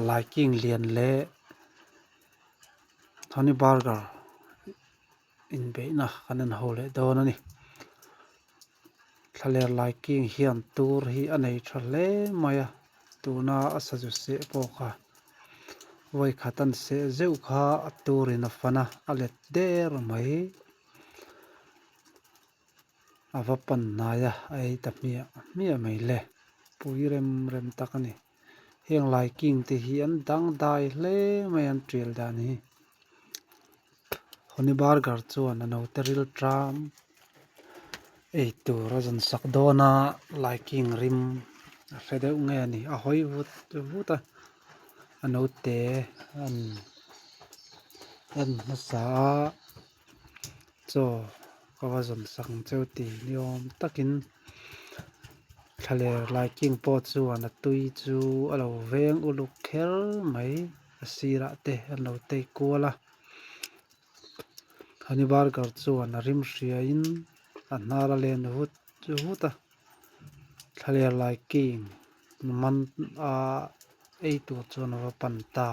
liking lian le Tony Burger in beina kanan hole dona ni thaler liking hian tur hi anei thale maya tuna asaju se poka voi khatan se zeu kha turin afana alet der mai avapan naya ai tapmia mia mai le puirem rem takani heng liking te hi an dang dai hle mai an tril dani Tony Burger chuan ano teril tram ei tur azan sakdona liking rim redeu nge ani a hoi vuta ano te an masa cho kawazan sang cheuti niom takin thaler liking po chuan a tui chu alo veng uluk khel mai asira te ano te kuala Tony Burger chuan a rim hria in a hnara len vuta thaler liking man a ei tur chuan a panta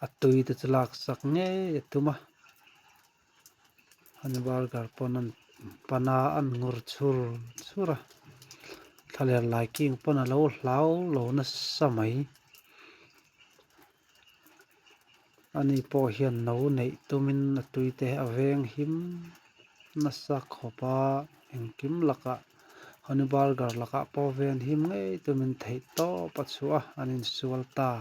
a tui te chalak sak nge tuma Tony Burger ponan pana an ngur chura thaler liking pona lo hlau lo na samai ani po hian no nei tumin a tuite aveng him na sak khopa engkim laka Tony Burger laka po ven him ngei tumin thei to pachua anin sualta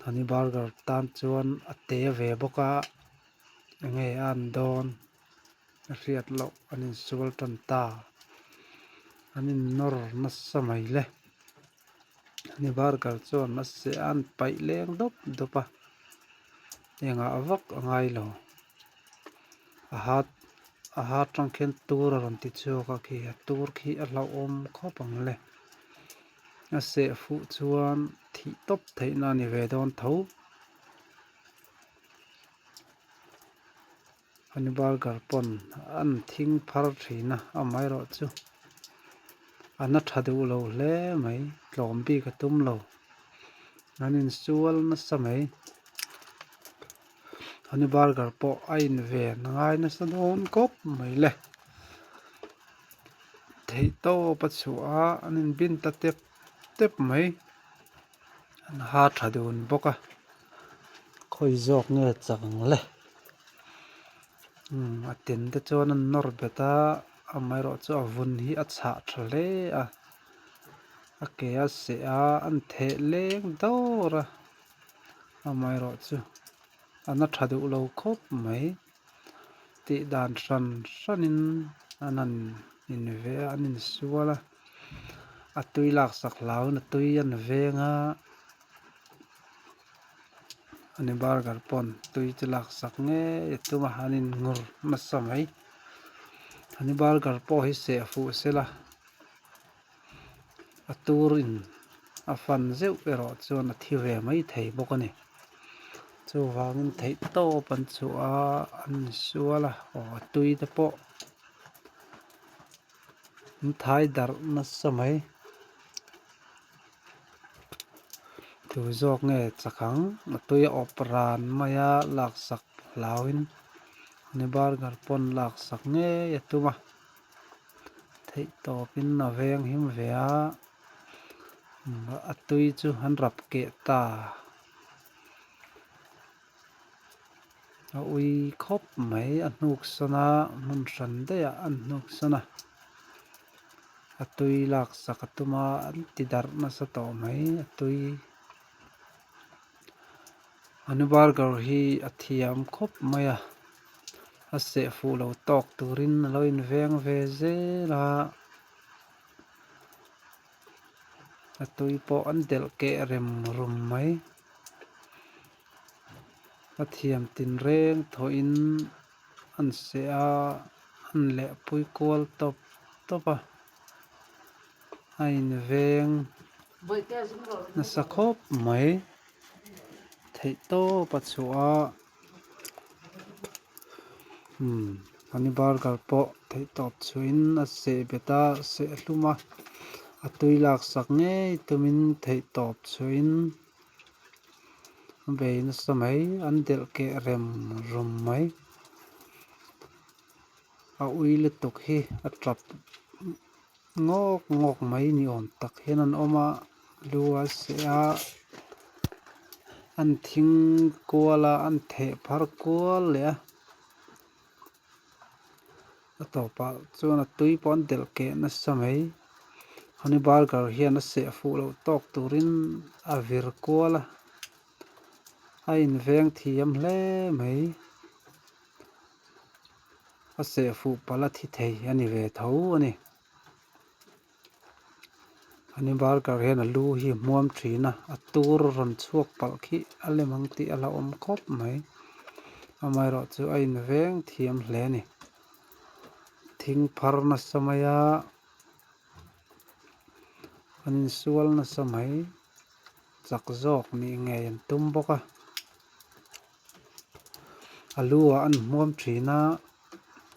Tony Burger tan chuan a te ve boka nge an don riat lo anin sual tanta anin nor na samai le Tony Burger chuan a se an pai leng dopa enga avak angai lo a hat tangkhen tur ron ti chuka ki tur khi a hlau om khopang le a se fu chuan thi top theina ni ve don tho Tony Burger pon an thing phar thina amai ro chu ana thadu lo hle mai tlombi ka tum lo anin sual na samai Tony Burger po ain ve ngai na sadon kop mai le thei to pachua anin bin ta tep mai an ha thadun boka khoi jok nge chang le atin te chuan an nor beta amai ro chu avun hi a cha thale a ke a se a an the leng dora amai ro chu ana thadu lo khop mai ti dan sanin anan in ve anin suala a tui lak sak lau na tui an venga Tony Burger pon tui chalak sak nge tuma hanin ngur na samai Tony Burger po hi se fu sela a turin a fan zeu ero chuan a thi ve mai thei bokani chu wangin thei to pan chu a an suala o tui te po thai dar na samai tu jok nge chakang a tui opran maya lak sak lawin Tony Burger pon lak sak nge tuma thei to pin na veng him ve a tui chu han rap ke ta a ui khop mai a hnuk sana mun ran de a hnuk sana a tui lak sak atuma an ti dar na sa to mai a tui Tony Burger hi a thiam khop maya a se fu lo tok turin lo in veng ve zela a tui po an del ke rem rum mai a thiam tin reng thoin an se a an le pui kol topa ain veng na sakhop mai thei to pachua ani bar kal po thei top chuin a se beta se hluma a tui lak sak nge tumin thei top chuin bein samai an del ke rem rum mai a uile tuk hi a trap ngok mai ni on tak hian an oma lua se a an thing kuala an the phar kual le a topa chuan a tui pon del ke na samai ani bar kal hian a se fu lo tok turin a vir kuala a in veng thiam hle mai a se fu pala thi thei ani ve tho ani bar kal hian a lu hi muam thina a tur ron chuak pal khi a lemang ti ala om khop mai amai ro chu a in veng thiam hle ni thing phar na samaya anin sual na samai chak jok ni nge an tum boka alua an muam thina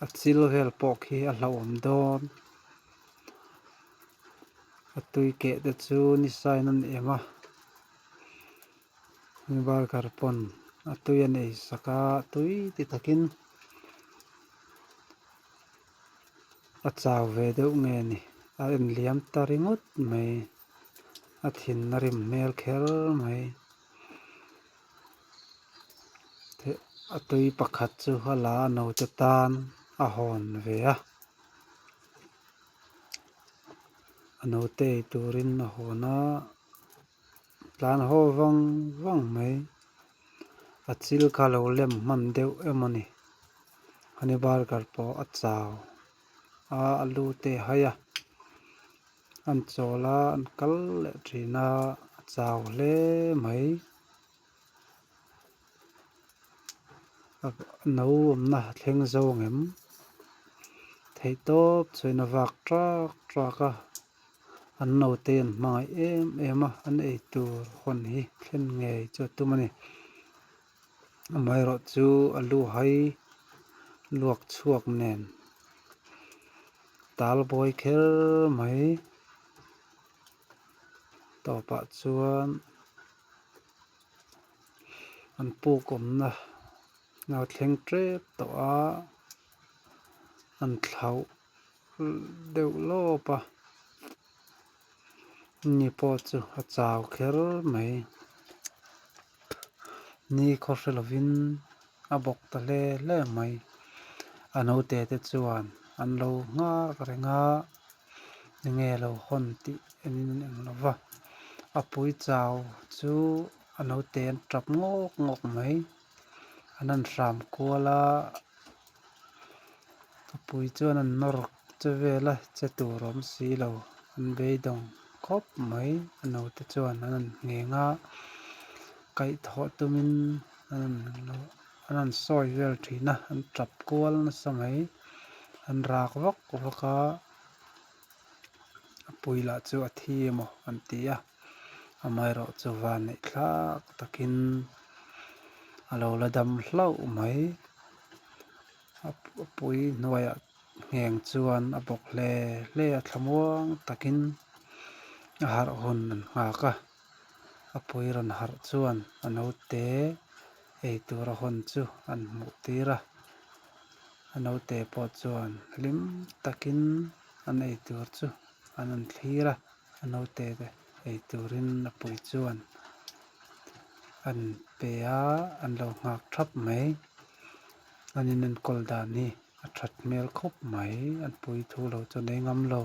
a chil vel pok hi a hlawm don a tui ke te chu ni sai nan ema ni bar kar pon a tui anei saka tui ti takin a chaw ve deuh nge ni a en liam taringot mai a thin na rim mel khel mai a tui pakhat chu hala no te tan a hon ve a no te turin a hona tlan ho wang mai a chil kha lo lem man deuh emani ani bar kal po a chaw a alu te haya an chola an kal le thina a chaw hle mai no na thleng zo ngem thei top chuina wak trak a an no ten mai em an ei tur hon hi thlen nge chu tumani amai ro chu alu hai luak chuak nen tal boy khel mai topa chuan an pukom na ngau thleng trep to a an thlau deuh lopa ni po chu a chaw khel mai ni khorselovin a bok ta hle mai ano te chuan an lo nga renga nge lo hon ti enin eng lova a pui chaw chu ano te an trap ngok mai anan ram kuala a pui chuan an nor che vela che turom si lo an beidong khop mai ano te chuan an nge nga kai tho tumin anan soi vel thina an trap kual na samai an rak vaka a pui la chu a thi emo an tia amai ro chu van nei thlak takin alo la dam hlau mai a pui hnuaia ngeng chuan a bok hle a thlamuang takin a har hun an ngaka a pui ron har chuan ano te ei tur a hon chu an hmu tira ano te po chuan hlim takin an ei tur chu an thlir ano te ei turin a pui chuan an pe an lo ngak thap mai anin an kol dan ni a that mel khop mai an pui thu lo chu nei ngam lo